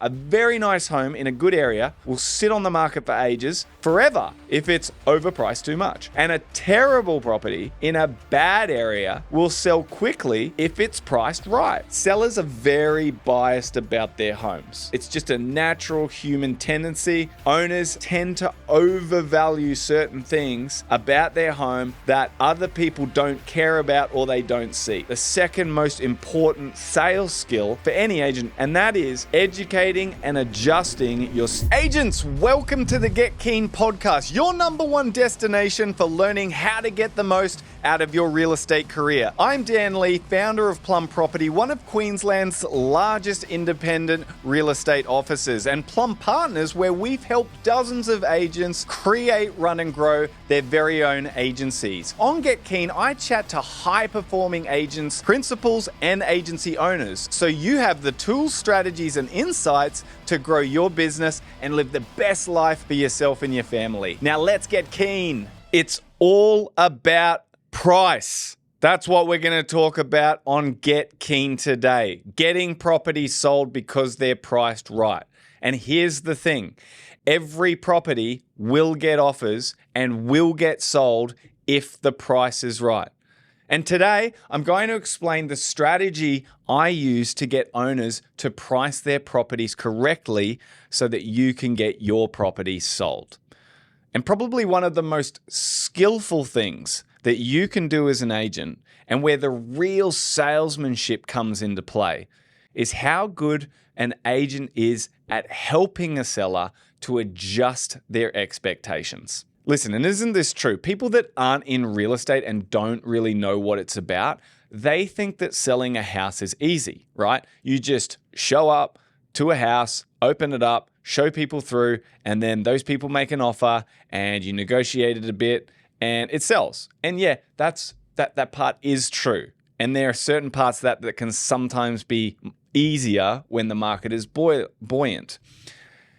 A very nice home in a good area will sit on the market for ages, forever, if it's overpriced too much. And a terrible property in a bad area will sell quickly if it's priced right. Sellers are very biased about their homes. It's just a natural human tendency. Owners tend to overvalue certain things about their home that other people don't care about or they don't see. The second most important sales skill for any agent, and that is educating and adjusting your agents. Welcome to the Get Keen podcast, your number one destination for learning how to get the most out of your real estate career. I'm Dan Lee, founder of Plum Property, one of Queensland's largest independent real estate offices, and Plum Partners, where we've helped dozens of agents create, run, and grow their very own agencies. On Get Keen, I chat to high-performing agents, principals, and agency owners, so you have the tools, strategies, and insights to grow your business and live the best life for yourself and your family. Now let's get keen. It's all about price. That's what we're going to talk about on Get Keen today. Getting properties sold because they're priced right. And here's the thing. Every property will get offers and will get sold if the price is right. And today, I'm going to explain the strategy I use to get owners to price their properties correctly so that you can get your properties sold. And probably one of the most skillful things that you can do as an agent, and where the real salesmanship comes into play, is how good an agent is at helping a seller to adjust their expectations. Listen, and isn't this true? People that aren't in real estate and don't really know what it's about, they think that selling a house is easy, right? You just show up to a house, open it up, show people through, and then those people make an offer and you negotiate it a bit and it sells. And yeah, that part is true. And there are certain parts of that can sometimes be easier when the market is buoyant.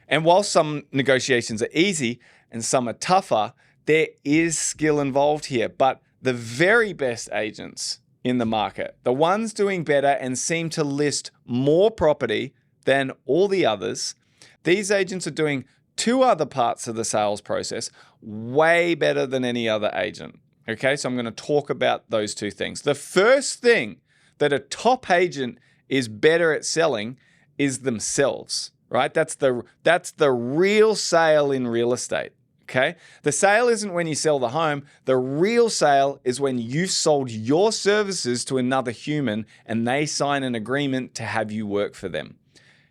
And while some negotiations are easy and some are tougher, there is skill involved here. But the very best agents in the market, the ones doing better and seem to list more property than all the others, these agents are doing two other parts of the sales process way better than any other agent. Okay, so I'm going to talk about those two things. The first thing that a top agent is better at selling is themselves, right? That's the real sale in real estate. Okay, the sale isn't when you sell the home. The real sale is when you've sold your services to another human and they sign an agreement to have you work for them.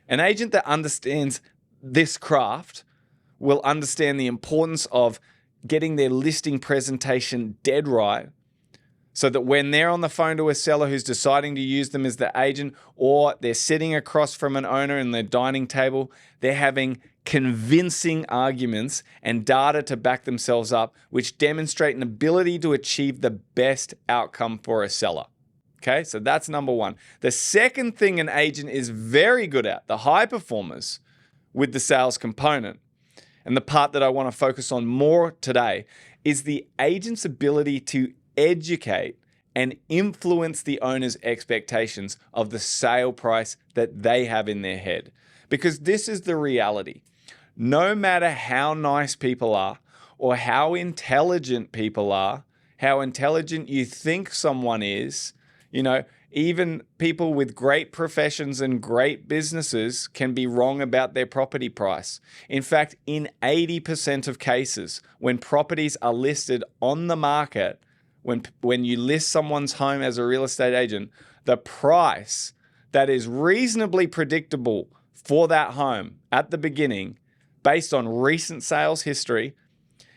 An agent that understands this craft will understand the importance of getting their listing presentation dead right, so that when they're on the phone to a seller who's deciding to use them as the agent, or they're sitting across from an owner in their dining table, they're having convincing arguments and data to back themselves up, which demonstrate an ability to achieve the best outcome for a seller. Okay, so that's number one. The second thing an agent is very good at, the high performers with the sales component, and the part that I want to focus on more today, is the agent's ability to educate and influence the owner's expectations of the sale price that they have in their head. Because this is the reality. No matter how nice people are, or how intelligent people are, how intelligent you think someone is, even people with great professions and great businesses can be wrong about their property price. In fact, in 80% of cases, when properties are listed on the market, when you list someone's home as a real estate agent, the price that is reasonably predictable for that home at the beginning, based on recent sales history,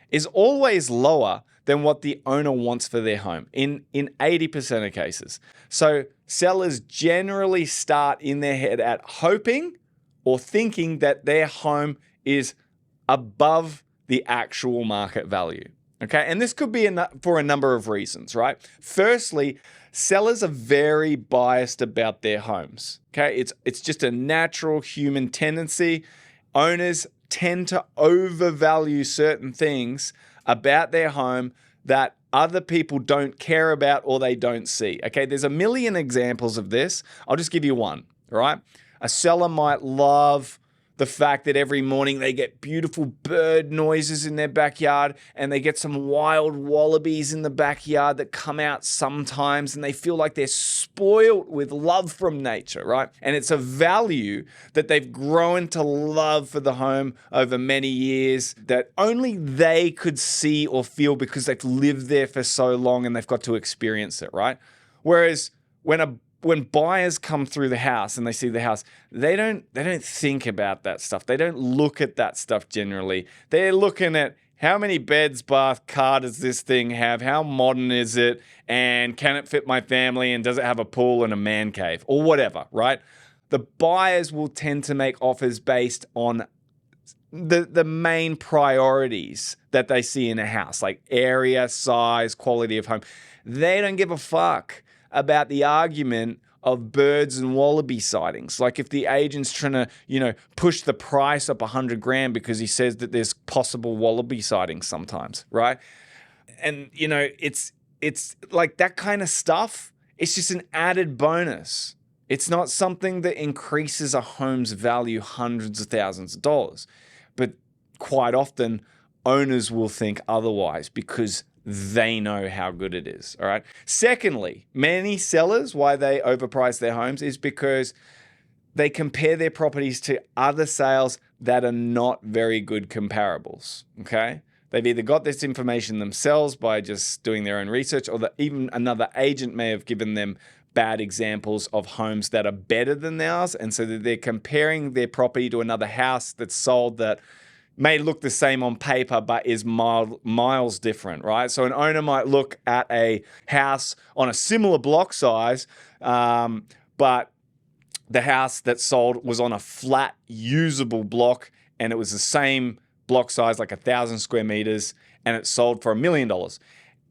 is always lower than what the owner wants for their home in 80% of cases. So sellers generally start in their head at hoping or thinking that their home is above the actual market value. Okay, and this could be for a number of reasons, right? Firstly, sellers are very biased about their homes. Okay, it's just a natural human tendency. Owners tend to overvalue certain things about their home that other people don't care about or they don't see. Okay, there's a million examples of this. I'll just give you one, all right? A seller might love the fact that every morning they get beautiful bird noises in their backyard and they get some wild wallabies in the backyard that come out sometimes and they feel like they're spoiled with love from nature, right? And it's a value that they've grown to love for the home over many years that only they could see or feel because they've lived there for so long and they've got to experience it, right? Whereas when buyers come through the house and they see the house, they don't think about that stuff. They don't look at that stuff generally. They're looking at how many beds, bath, car does this thing have? How modern is it? And can it fit my family? And does it have a pool and a man cave or whatever, right? The buyers will tend to make offers based on the main priorities that they see in a house, like area, size, quality of home. They don't give a fuck about the argument of birds and wallaby sightings. Like if the agent's trying to, push the price up $100,000 because he says that there's possible wallaby sightings sometimes, right? And, it's like that kind of stuff. It's just an added bonus. It's not something that increases a home's value hundreds of thousands of dollars. But quite often, owners will think otherwise because they know how good it is, all right? Secondly, many sellers, why they overprice their homes is because they compare their properties to other sales that are not very good comparables, okay? They've either got this information themselves by just doing their own research, or that even another agent may have given them bad examples of homes that are better than theirs, and so that they're comparing their property to another house that's sold that may look the same on paper, but is miles different, right? So an owner might look at a house on a similar block size, but the house that sold was on a flat, usable block, and it was the same block size, like 1,000 square meters, and it sold for $1 million.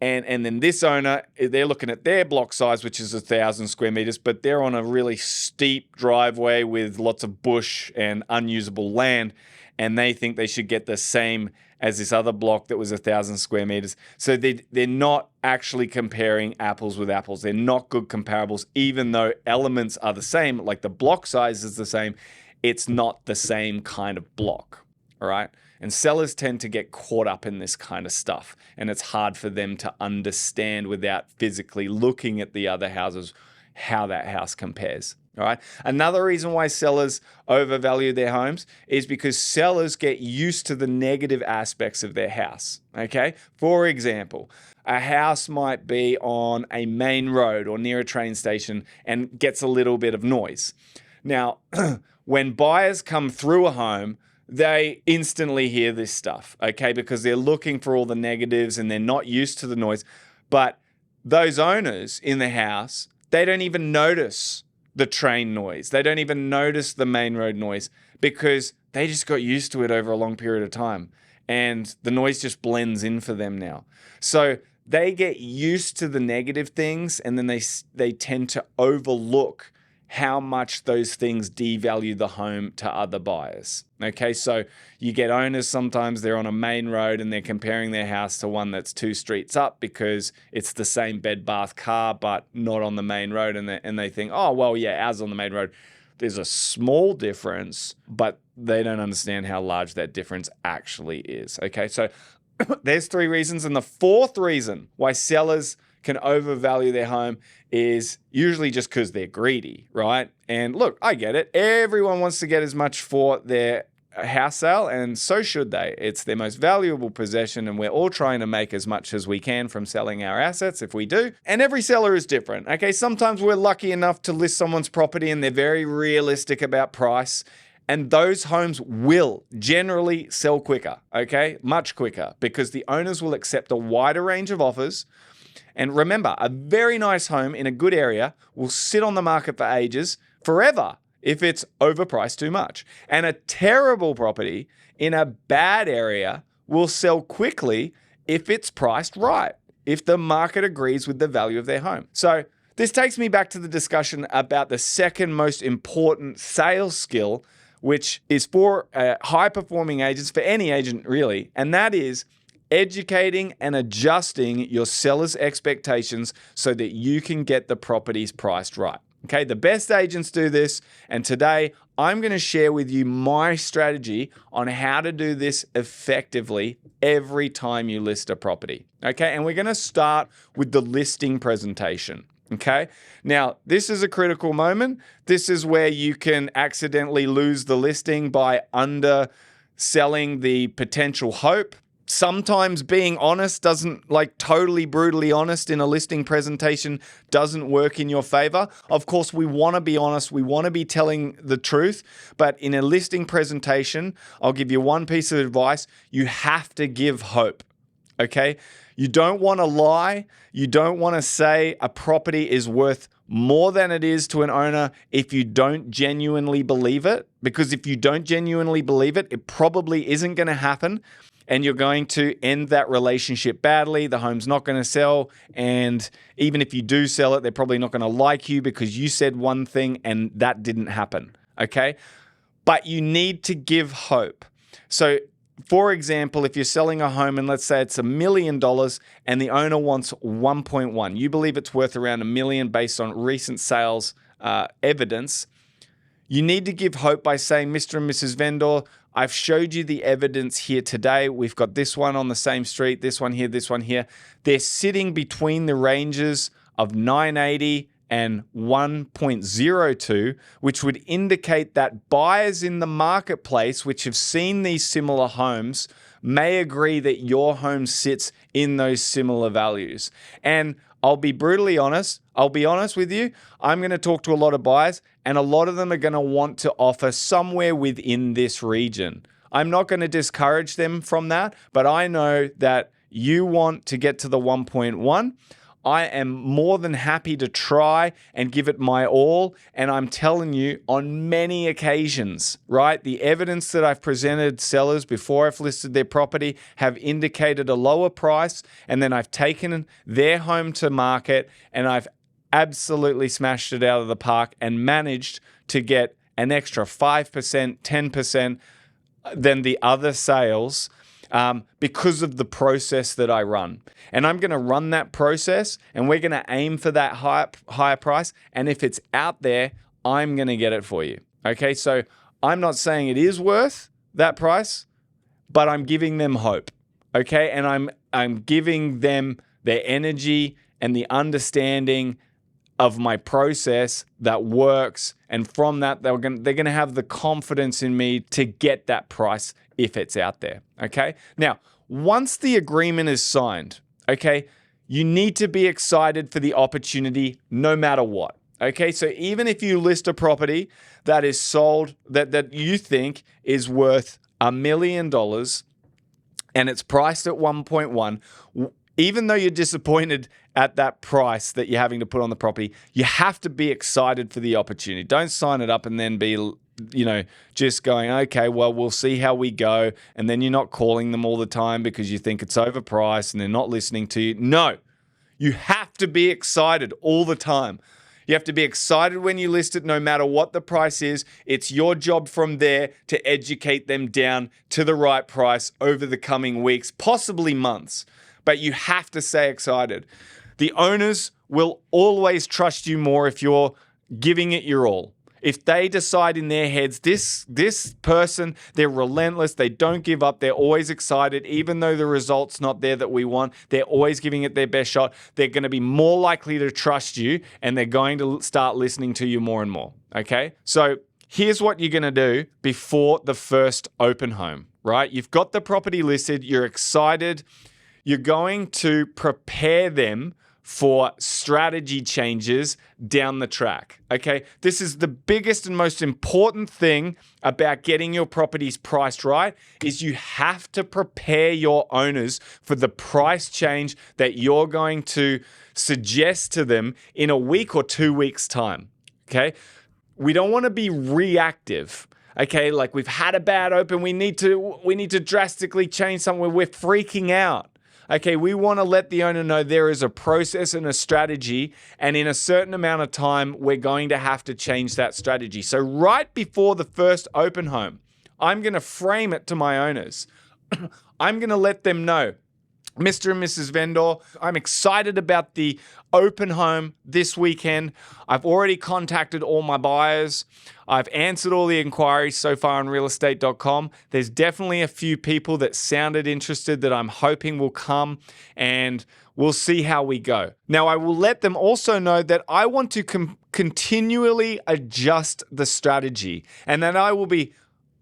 And then this owner, they're looking at their block size, which is 1,000 square meters, but they're on a really steep driveway with lots of bush and unusable land, and they think they should get the same as this other block that was 1,000 square meters. So they're not actually comparing apples with apples. They're not good comparables, even though elements are the same, like the block size is the same. It's not the same kind of block, all right? And sellers tend to get caught up in this kind of stuff, and it's hard for them to understand without physically looking at the other houses how that house compares. All right. Another reason why sellers overvalue their homes is because sellers get used to the negative aspects of their house. Okay. For example, a house might be on a main road or near a train station and gets a little bit of noise. Now, when buyers come through a home, they instantly hear this stuff, okay, because they're looking for all the negatives and they're not used to the noise. But those owners in the house, they don't even notice the train noise. They don't even notice the main road noise because they just got used to it over a long period of time. And the noise just blends in for them now. So they get used to the negative things, and then they tend to overlook how much those things devalue the home to other buyers. Okay, so you get owners, sometimes they're on a main road and they're comparing their house to one that's 2 streets up because it's the same bed, bath, car, but not on the main road. And they think, oh, well, yeah, ours on the main road. There's a small difference, but they don't understand how large that difference actually is. Okay, so there's 3 reasons. And the 4th reason why sellers can overvalue their home is usually just because they're greedy, right? And look, I get it. Everyone wants to get as much for their house sale, and so should they. It's their most valuable possession, and we're all trying to make as much as we can from selling our assets if we do. And every seller is different, okay? Sometimes we're lucky enough to list someone's property and they're very realistic about price, and those homes will generally sell quicker, okay? Much quicker, because the owners will accept a wider range of offers. And remember, a very nice home in a good area will sit on the market for ages, forever, if it's overpriced too much. And a terrible property in a bad area will sell quickly if it's priced right, if the market agrees with the value of their home. So this takes me back to the discussion about the second most important sales skill, which is for high-performing agents, for any agent really, and that is educating and adjusting your seller's expectations so that you can get the properties priced right. Okay, the best agents do this. And today I'm going to share with you my strategy on how to do this effectively every time you list a property. Okay, and we're going to start with the listing presentation. Okay, now this is a critical moment. This is where you can accidentally lose the listing by underselling the potential hope. Sometimes being honest doesn't, like totally brutally honest in a listing presentation doesn't work in your favor. Of course, we want to be honest. We want to be telling the truth. But in a listing presentation, I'll give you one piece of advice. You have to give hope. Okay? You don't want to lie. You don't want to say a property is worth more than it is to an owner if you don't genuinely believe it. Because if you don't genuinely believe it, it probably isn't going to happen. And you're going to end that relationship badly. The home's not going to sell. And even if you do sell it, they're probably not going to like you because you said one thing and that didn't happen. Okay? But you need to give hope. So, for example, if you're selling a home and let's say it's $1 million and the owner wants 1.1, you believe it's worth around $1 million based on recent sales evidence, you need to give hope by saying, Mr. and Mrs. Vendor, I've showed you the evidence here today. We've got this one on the same street, this one here, this one here. They're sitting between the ranges of 980 and 1.02, which would indicate that buyers in the marketplace, which have seen these similar homes, may agree that your home sits in those similar values. And I'll be brutally honest. I'll be honest with you. I'm going to talk to a lot of buyers, and a lot of them are going to want to offer somewhere within this region. I'm not going to discourage them from that, but I know that you want to get to the 1.1. I am more than happy to try and give it my all. And I'm telling you, on many occasions, right, the evidence that I've presented sellers before I've listed their property have indicated a lower price. And then I've taken their home to market and I've absolutely smashed it out of the park and managed to get an extra 5%, 10% than the other sales because of the process that I run. And I'm going to run that process and we're going to aim for that higher price. And if it's out there, I'm going to get it for you. Okay, so I'm not saying it is worth that price, but I'm giving them hope. Okay, and I'm giving them their energy and the understanding of my process that works. And from that, they're going to have the confidence in me to get that price if it's out there. Okay. Now, once the agreement is signed, okay, you need to be excited for the opportunity no matter what. Okay. So even if you list a property that is sold, that you think is worth $1 million and it's priced at 1.1, even though you're disappointed at that price that you're having to put on the property, you have to be excited for the opportunity. Don't sign it up and then be, just going, okay, well, we'll see how we go. And then you're not calling them all the time because you think it's overpriced and they're not listening to you. No, you have to be excited all the time. You have to be excited when you list it, no matter what the price is. It's your job from there to educate them down to the right price over the coming weeks, possibly months. But you have to stay excited. The owners will always trust you more if you're giving it your all. If they decide in their heads, this person, they're relentless, they don't give up, they're always excited, even though the result's not there that we want, they're always giving it their best shot, they're going to be more likely to trust you and they're going to start listening to you more and more, okay? So here's what you're going to do before the first open home, right? You've got the property listed, you're excited, you're going to prepare them for strategy changes down the track, okay? This is the biggest and most important thing about getting your properties priced right is you have to prepare your owners for the price change that you're going to suggest to them in a week or 2 weeks' time, okay? We don't want to be reactive. Okay, like we've had a bad open, we need to drastically change something, we're freaking out. Okay, we want to let the owner know there is a process and a strategy, and in a certain amount of time, we're going to have to change that strategy. So right before the first open home, I'm going to frame it to my owners. I'm going to let them know Mr. and Mrs. Vendor, I'm excited about the open home this weekend. I've already contacted all my buyers. I've answered all the inquiries so far on realestate.com. There's definitely a few people that sounded interested that I'm hoping will come, and we'll see how we go. Now, I will let them also know that I want to continually adjust the strategy, and that I will be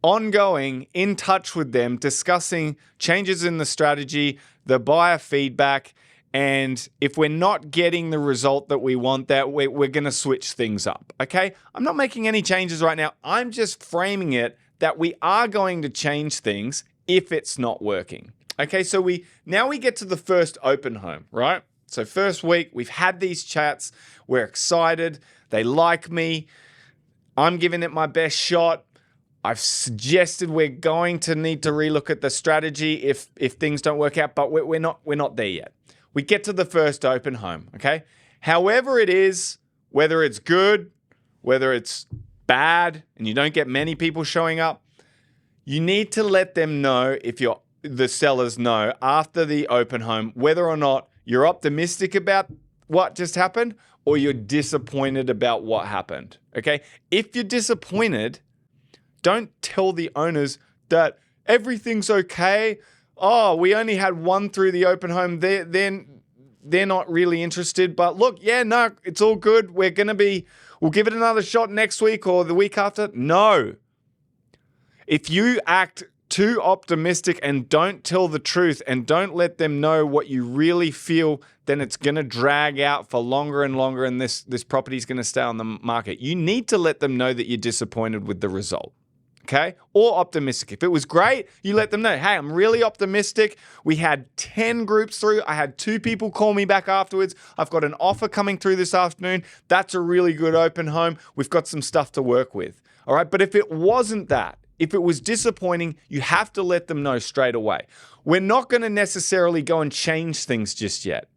ongoing in touch with them, discussing changes in the strategy, the buyer feedback, and if we're not getting the result that we want, that we're going to switch things up, okay? I'm not making any changes right now. I'm just framing it that we are going to change things if it's not working. Okay, so now we get to the first open home, right? So first week, we've had these chats. We're excited. They like me. I'm giving it my best shot. I've suggested we're going to need to relook at the strategy if things don't work out, but we're not there yet. We get to the first open home, okay? However it is, whether it's good, whether it's bad, and you don't get many people showing up, you need to let them know, if the sellers know after the open home, whether or not you're optimistic about what just happened or you're disappointed about what happened, okay? If you're disappointed, don't tell the owners that everything's okay. Oh, we only had one through the open home. They're not really interested. But look, yeah, no, it's all good. We'll give it another shot next week or the week after. No. If you act too optimistic and don't tell the truth and don't let them know what you really feel, then it's going to drag out for longer and longer, and this property is going to stay on the market. You need to let them know that you're disappointed with the result. Okay? Or optimistic. If it was great, you let them know, hey, I'm really optimistic. We had 10 groups through. I had 2 people call me back afterwards. I've got an offer coming through this afternoon. That's a really good open home. We've got some stuff to work with. All right? But if it wasn't that, if it was disappointing, you have to let them know straight away. We're not going to necessarily go and change things just yet.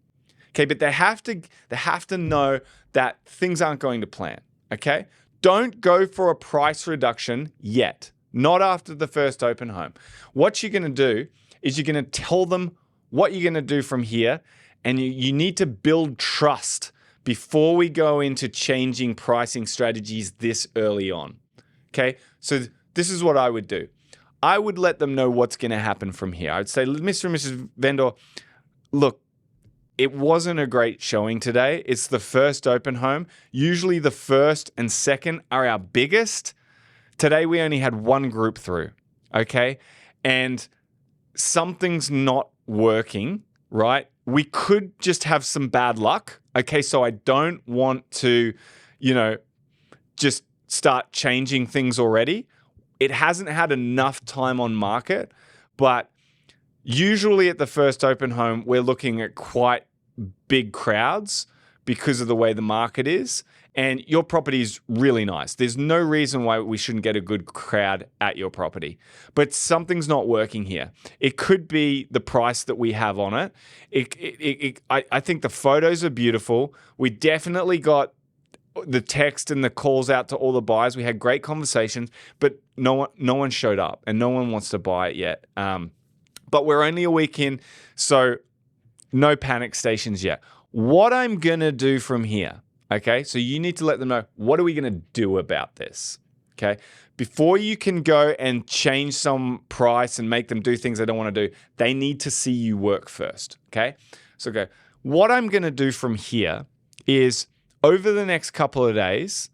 Okay? But they have to know that things aren't going to plan. Okay? Don't go for a price reduction yet, not after the first open home. What you're going to do is you're going to tell them what you're going to do from here, and you need to build trust before we go into changing pricing strategies this early on. Okay, so this is what I would do. I would let them know what's going to happen from here. I'd say, Mr. and Mrs. Vendor, look, it wasn't a great showing today. It's the first open home. Usually the first and second are our biggest. Today we only had one group through, okay? And something's not working, right? We could just have some bad luck, okay? So I don't want to, just start changing things already. It hasn't had enough time on market, but usually at the first open home, we're looking at quite big crowds because of the way the market is. And your property is really nice. There's no reason why we shouldn't get a good crowd at your property. But something's not working here. It could be the price that we have on it. I think the photos are beautiful. We definitely got the text and the calls out to all the buyers. We had great conversations, but no one showed up and no one wants to buy it yet. But we're only a week in, so no panic stations yet. What I'm going to do from here, okay? So you need to let them know, what are we going to do about this, okay? Before you can go and change some price and make them do things they don't want to do, they need to see you work first, okay? So go, what I'm going to do from here is over the next couple of days,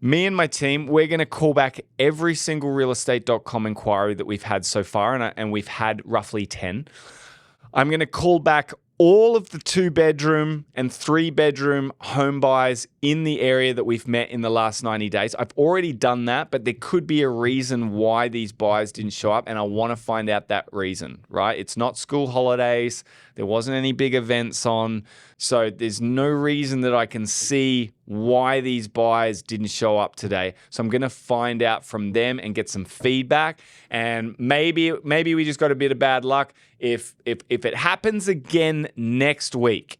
me and my team, we're going to call back every single realestate.com inquiry that we've had so far, and we've had roughly 10. I'm going to call back all of the 2-bedroom and 3-bedroom home buyers in the area that we've met in the last 90 days. I've already done that, but there could be a reason why these buyers didn't show up, and I want to find out that reason, right? It's not school holidays. There wasn't any big events on, so there's no reason that I can see why these buyers didn't show up today. So I'm going to find out from them and get some feedback, and maybe we just got a bit of bad luck. If it happens again next week,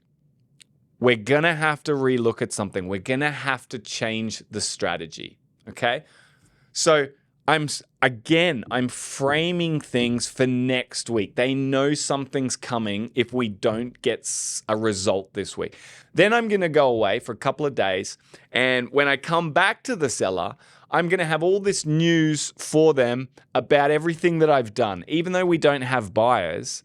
we're going to have to relook at something. We're going to have to change the strategy, okay? So I'm framing things for next week. They know something's coming if we don't get a result this week. Then I'm going to go away for a couple of days. And when I come back to the seller, I'm going to have all this news for them about everything that I've done. Even though we don't have buyers,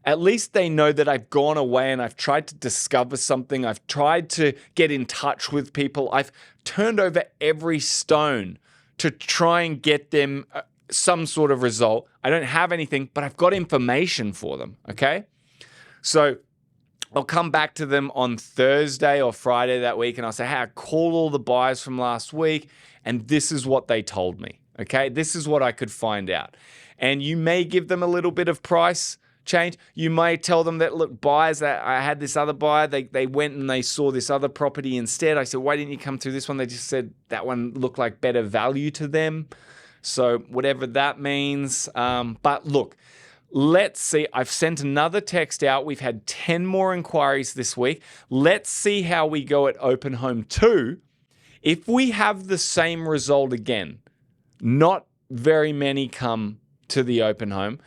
at least they know that I've gone away and I've tried to discover something. I've tried to get in touch with people. I've turned over every stone to try and get them some sort of result. I don't have anything, but I've got information for them, okay? So I'll come back to them on Thursday or Friday that week and I'll say, hey, I called all the buyers from last week and this is what they told me, okay? This is what I could find out. And you may give them a little bit of price change. You may tell them that, look, buyers, that I had this other buyer, they went and they saw this other property instead. I said, why didn't you come through this one? They just said that one looked like better value to them. So whatever that means. But look, let's see. I've sent another text out. We've had 10 more inquiries this week. Let's see how we go at Open Home 2. If we have the same result again, not very many come to the open home,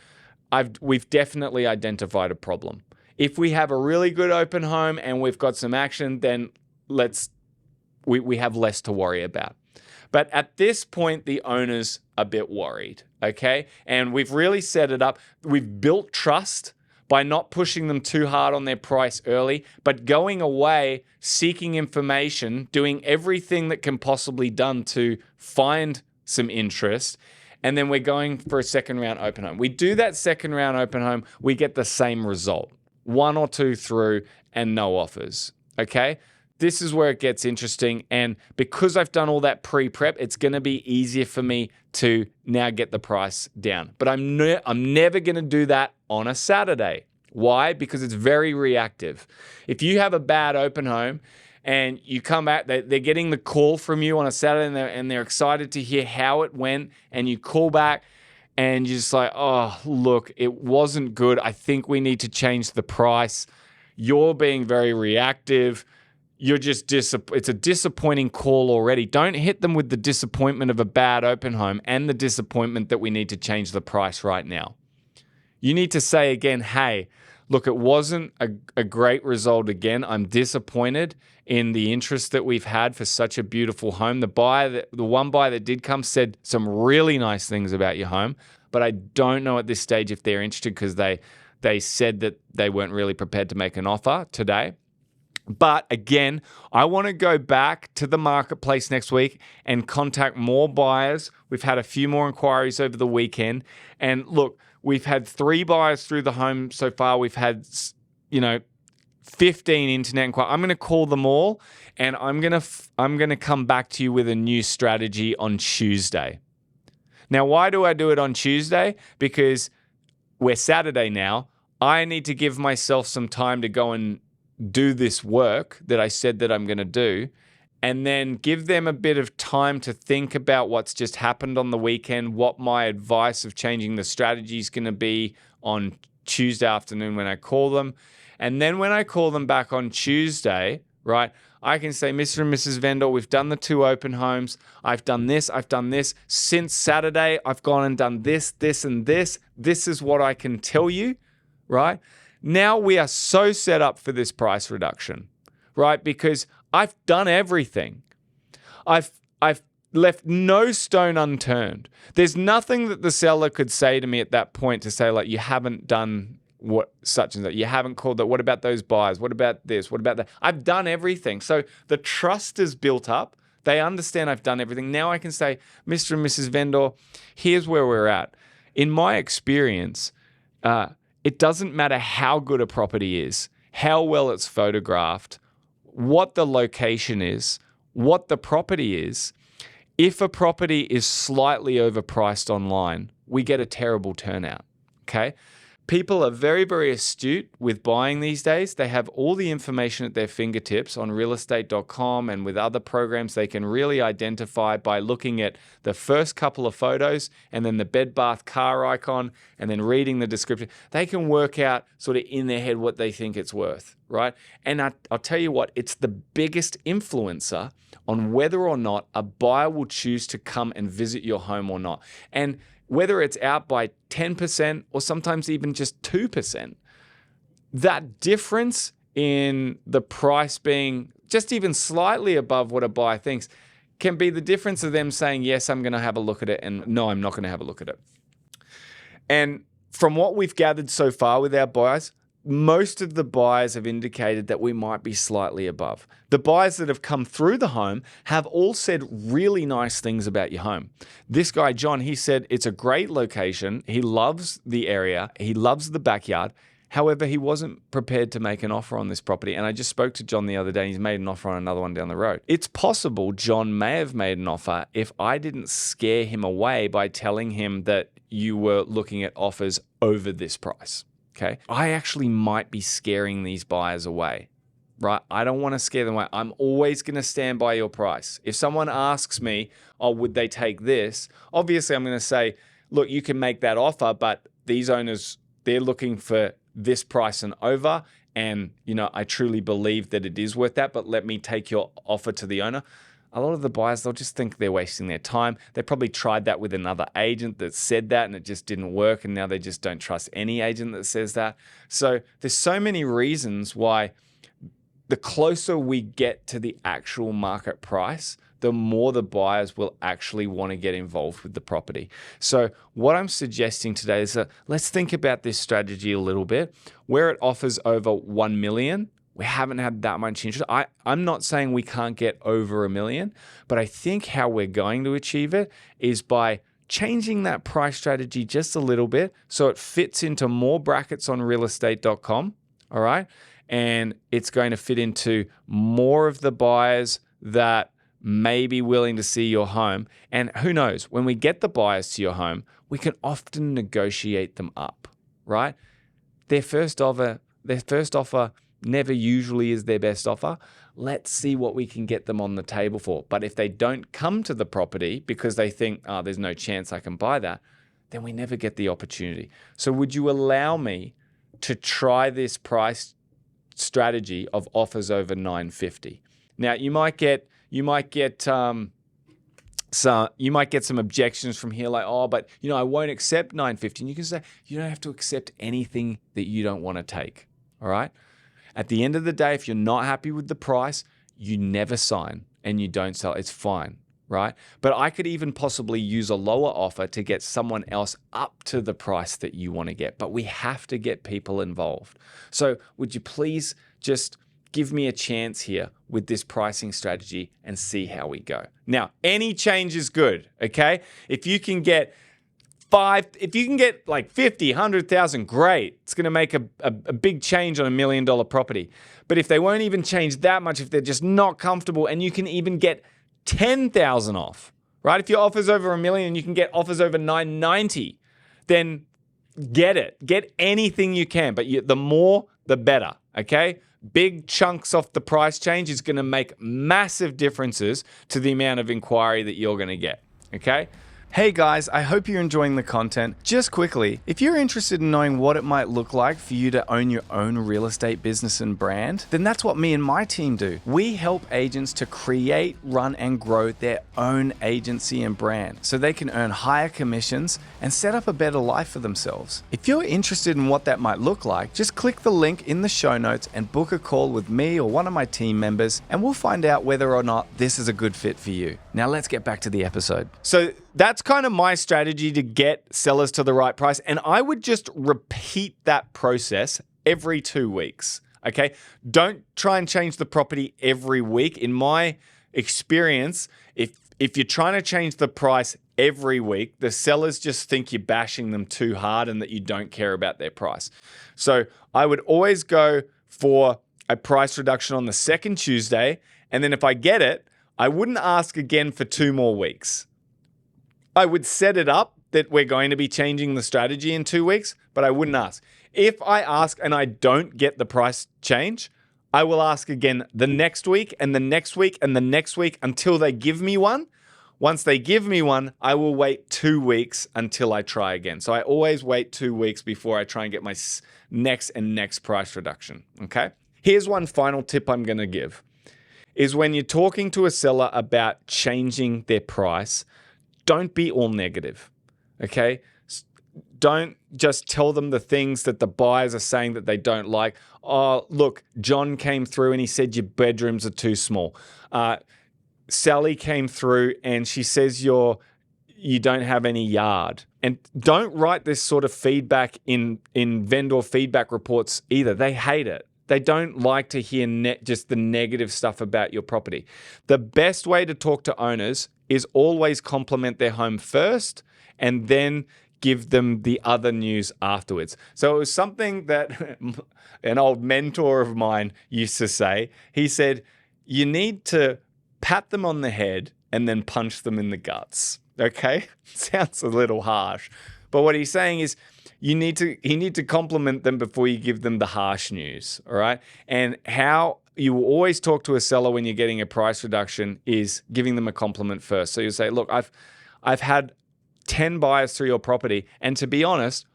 we've definitely identified a problem. If we have a really good open home and we've got some action, then we have less to worry about. But at this point, the owner's a bit worried, okay? And we've really set it up. We've built trust by not pushing them too hard on their price early, but going away, seeking information, doing everything that can possibly be done to find some interest. And then we're going for a second round open home. We do that second round open home, we get the same result. 1 or 2 through and no offers, okay? This is where it gets interesting. And because I've done all that pre-prep, it's going to be easier for me to now get the price down. But I'm never going to do that on a Saturday. Why? Because it's very reactive. If you have a bad open home, and you come back, they're getting the call from you on a Saturday and they're excited to hear how it went. And you call back and you're just like, oh, look, it wasn't good. I think we need to change the price. You're being very reactive. You're just it's a disappointing call already. Don't hit them with the disappointment of a bad open home and the disappointment that we need to change the price right now. You need to say again, hey, look, it wasn't a great result again. I'm disappointed in the interest that we've had for such a beautiful home. The one buyer that did come said some really nice things about your home, but I don't know at this stage if they're interested because they said that they weren't really prepared to make an offer today. But again, I want to go back to the marketplace next week and contact more buyers. We've had a few more inquiries over the weekend. And look, we've had 3 buyers through the home so far. We've had, 15 internet inquiries. I'm going to call them all, and I'm going to come back to you with a new strategy on Tuesday. Now, why do I do it on Tuesday? Because we're Saturday now. I need to give myself some time to go and do this work that I said that I'm going to do, and then give them a bit of time to think about what's just happened on the weekend, what my advice of changing the strategy is going to be on Tuesday afternoon when I call them. And then when I call them back on Tuesday, right, I can say, Mr. and Mrs. Vendor, we've done the 2 open homes. I've done this. Since Saturday, I've gone and done this, this, and this. This is what I can tell you, right? Now we are so set up for this price reduction, right? Because I've done everything. I've left no stone unturned. There's nothing that the seller could say to me at that point to say, like, you haven't done what such and that. You haven't called that. What about those buyers? What about this? What about that? I've done everything. So the trust is built up. They understand I've done everything. Now I can say, Mr. and Mrs. Vendor, here's where we're at. In my experience, it doesn't matter how good a property is, how well it's photographed, what the location is, what the property is. If a property is slightly overpriced online, we get a terrible turnout, okay? People are very, very astute with buying these days. They have all the information at their fingertips on realestate.com, and with other programs, they can really identify by looking at the first couple of photos and then the bed bath car icon and then reading the description. They can work out sort of in their head what they think it's worth, right? And I'll tell you what, it's the biggest influencer on whether or not a buyer will choose to come and visit your home or not. And whether it's out by 10% or sometimes even just 2%, that difference in the price being just even slightly above what a buyer thinks can be the difference of them saying, yes, I'm going to have a look at it, and no, I'm not going to have a look at it. And from what we've gathered so far with our buyers, most of the buyers have indicated that we might be slightly above. The buyers that have come through the home have all said really nice things about your home. This guy, John, he said it's a great location. He loves the area. He loves the backyard. However, he wasn't prepared to make an offer on this property. And I just spoke to John the other day, and he's made an offer on another one down the road. It's possible John may have made an offer if I didn't scare him away by telling him that you were looking at offers over this price. Okay, I actually might be scaring these buyers away, right? I don't want to scare them away. I'm always going to stand by your price. If someone asks me, oh, would they take this? Obviously, I'm going to say, look, you can make that offer, but these owners, they're looking for this price and over. And, I truly believe that it is worth that, but let me take your offer to the owner. A lot of the buyers, they'll just think they're wasting their time. They probably tried that with another agent that said that and it just didn't work, and now they just don't trust any agent that says that. So there's so many reasons why the closer we get to the actual market price, the more the buyers will actually want to get involved with the property. So what I'm suggesting today is that let's think about this strategy a little bit. Where it offers over 1 million, we haven't had that much interest. I'm not saying we can't get over 1 million, but I think how we're going to achieve it is by changing that price strategy just a little bit so it fits into more brackets on realestate.com, all right? And it's going to fit into more of the buyers that may be willing to see your home. And who knows, when we get the buyers to your home, we can often negotiate them up, right? Their first offer never usually is their best offer. Let's see what we can get them on the table for. But if they don't come to the property because they think, oh, there's no chance I can buy that, then we never get the opportunity. So would you allow me to try this price strategy of offers over 950? Now, you might get some objections from here, like, oh, but I won't accept 950. And you can say, you don't have to accept anything that you don't want to take. All right. At the end of the day, if you're not happy with the price, you never sign and you don't sell. It's fine, right? But I could even possibly use a lower offer to get someone else up to the price that you want to get. But we have to get people involved. So would you please just give me a chance here with this pricing strategy and see how we go? Now, any change is good, okay? If you can get like 50, 100,000, great. It's going to make a big change on $1 million property. But if they won't even change that much, if they're just not comfortable, and you can even get 10,000 off, right? If your offer's over $1 million, you can get offers over 990, then get it. Get anything you can, but the more, the better, okay? Big chunks off the price change is going to make massive differences to the amount of inquiry that you're going to get, okay? Hey guys, I hope you're enjoying the content. Just quickly, if you're interested in knowing what it might look like for you to own your own real estate business and brand, then that's what me and my team do. We help agents to create, run, and grow their own agency and brand so they can earn higher commissions and set up a better life for themselves. If you're interested in what that might look like, just click the link in the show notes and book a call with me or one of my team members, and we'll find out whether or not this is a good fit for you. Now let's get back to the episode. So that's kind of my strategy to get sellers to the right price. And I would just repeat that process every 2 weeks. Okay. Don't try and change the property every week. In my experience, if you're trying to change the price every week, the sellers just think you're bashing them too hard and that you don't care about their price. So I would always go for a price reduction on the second Tuesday. And then if I get it, I wouldn't ask again for 2 more weeks. I would set it up that we're going to be changing the strategy in 2 weeks, but I wouldn't ask. If I ask and I don't get the price change, I will ask again the next week and the next week and the next week until they give me one. Once they give me one, I will wait 2 weeks until I try again. So I always wait 2 weeks before I try and get my next price reduction, okay? Here's one final tip I'm going to give, is when you're talking to a seller about changing their price, don't be all negative, okay? Don't just tell them the things that the buyers are saying that they don't like. Oh, look, John came through and he said your bedrooms are too small. Sally came through and she says you don't have any yard. And don't write this sort of feedback in vendor feedback reports either. They hate it. They don't like to hear just the negative stuff about your property. The best way to talk to owners is always compliment their home first and then give them the other news afterwards. So it was something that an old mentor of mine used to say. He said, you need to pat them on the head and then punch them in the guts. Okay? Sounds a little harsh. But what he's saying is you need to compliment them before you give them the harsh news. All right? And how you will always talk to a seller when you're getting a price reduction is giving them a compliment first. So you say, look, I've had 10 buyers through your property, and to be honest,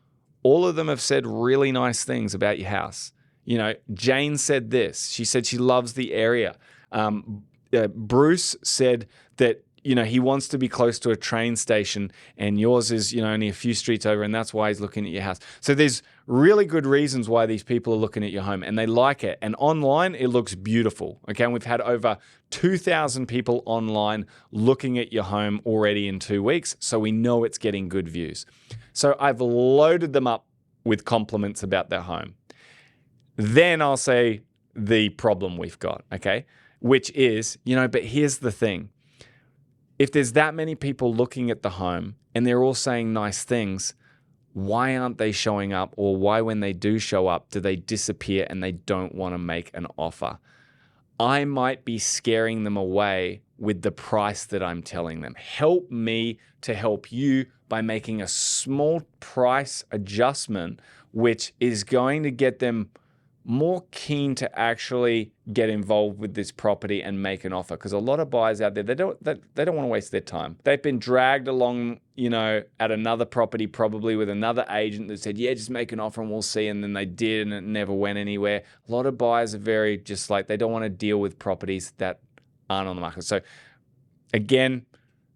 all of them have said really nice things about your house. You know, Jane said this. She said she loves the area. Bruce said that, you know, he wants to be close to a train station and yours is, you know, only a few streets over, and that's why he's looking at your house. So there's really good reasons why these people are looking at your home and they like it. And online, it looks beautiful. Okay. And we've had over 2,000 people online looking at your home already in 2 weeks. So we know it's getting good views. So I've loaded them up with compliments about their home. Then I'll say the problem we've got. Okay. Which is, you know, but here's the thing. If there's that many people looking at the home and they're all saying nice things, why aren't they showing up? Or why, when they do show up, do they disappear and they don't want to make an offer? I might be scaring them away with the price that I'm telling them. Help me to help you by making a small price adjustment, which is going to get them more keen to actually get involved with this property and make an offer. Because a lot of buyers out there, they don't want to waste their time. They've been dragged along, you know, at another property, probably with another agent that said, yeah, just make an offer and we'll see. And then they did and it never went anywhere. A lot of buyers are very just like, they don't want to deal with properties that aren't on the market. So again,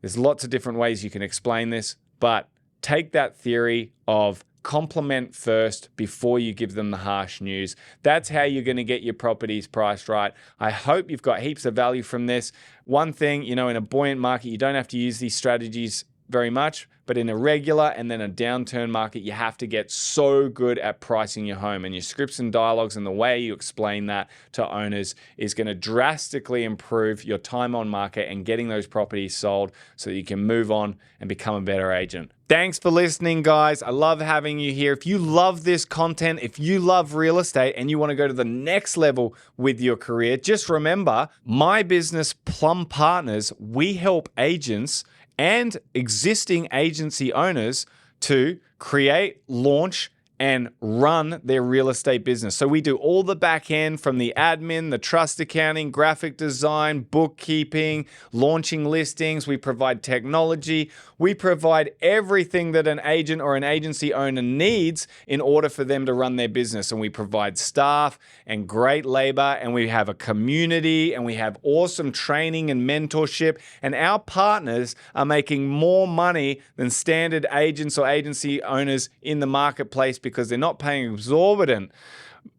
there's lots of different ways you can explain this, but take that theory of compliment first before you give them the harsh news. That's how you're going to get your properties priced right. I hope you've got heaps of value from this. One thing, you know, in a buoyant market, you don't have to use these strategies very much, but in a regular and then a downturn market, you have to get so good at pricing your home, and your scripts and dialogues and the way you explain that to owners is going to drastically improve your time on market and getting those properties sold so that you can move on and become a better agent. Thanks for listening, guys. I love having you here. If you love this content, if you love real estate and you want to go to the next level with your career, just remember my business, Plum Partners, we help agents and existing agency owners to create, launch, and run their real estate business. So we do all the back end, from the admin, the trust accounting, graphic design, bookkeeping, launching listings. We provide technology. We provide everything that an agent or an agency owner needs in order for them to run their business. And we provide staff and great labor, and we have a community, and we have awesome training and mentorship. And our partners are making more money than standard agents or agency owners in the marketplace, because they're not paying exorbitant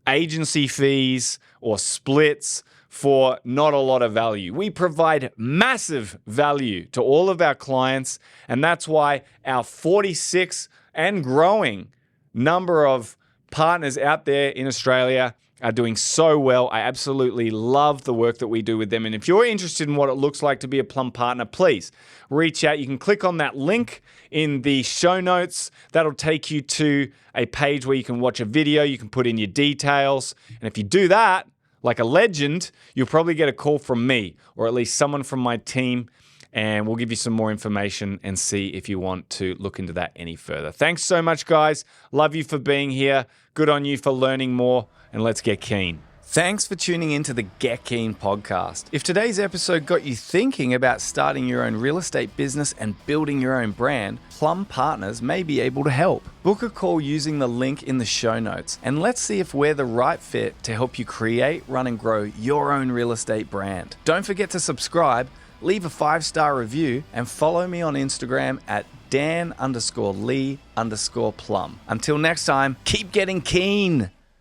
agency fees or splits for not a lot of value. We provide massive value to all of our clients, and that's why our 46 and growing number of partners out there in Australia are doing so well. I absolutely love the work that we do with them. And if you're interested in what it looks like to be a Plum partner, please reach out. You can click on that link in the show notes. That'll take you to a page where you can watch a video. You can put in your details. And if you do that, like a legend, you'll probably get a call from me, or at least someone from my team. and we'll give you some more information and see if you want to look into that any further. Thanks so much, guys. Love you for being here. Good on you for learning more, and let's get keen. Thanks for tuning into the Get Keen podcast. If today's episode got you thinking about starting your own real estate business and building your own brand, Plum Partners may be able to help. Book a call using the link in the show notes, and let's see if we're the right fit to help you create, run, and grow your own real estate brand. Don't forget to subscribe, leave a 5-star review, and follow me on Instagram at Dan_Lee_Plum. Until next time, keep getting keen.